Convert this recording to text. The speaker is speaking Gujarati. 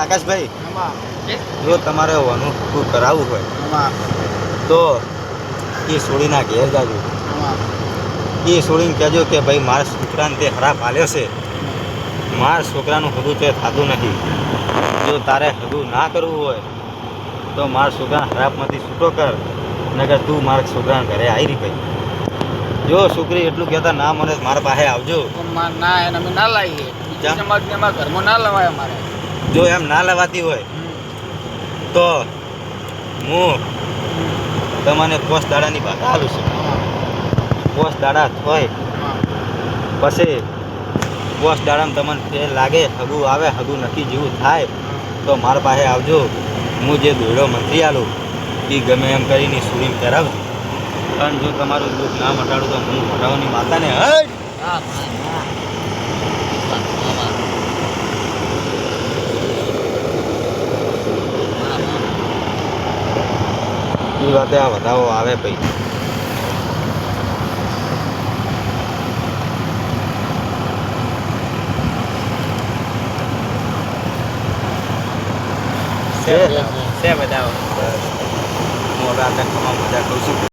આકાશભાઈ, જો તમારે અનુકૂળ કરાવવું હોય તો એ છોડીના ઘેર જાજો. એ છોડીને કહેજો કે ભાઈ મારા છોકરાને તે ખરાબ હાલ્યો છે, મારા છોકરાનું હદું તે થતું નથી. જો તારે હદું ના કરવું હોય તો મારા છોકરાને ખરાબમાંથી છૂટો કર, નકર તું મારા છોકરાને ઘરે આવી રહી. ભાઈ જો છોકરી એટલું કહેતા ના મને મારા પાસે આવજો. ના એને અમે ના લાવીએ, સમાજને અમારા ઘરમાં ના લવાય. અમારે જો એમ ના લેવાતી હોય તો હું તમને 5 દાડાની બાધા આલું છું. 5 દાડા હોય પછી 5 દાડામાં તમને ફેર લાગે, હગું આવે, હગું નક્કી જેવું થાય તો મારા પાસે આવજો. હું જે દોયડો મંત્રી આલું એ ગમે એમ કરીને સુરીને કરાવજો. અને જો તમારું દુઃખ ના મટાડું તો હું મટાવવાની માતાને એ વાતે આ વધાવો આવે. ભાઈ છે બતાવો. હું હવે આટલા મજા કરું છું.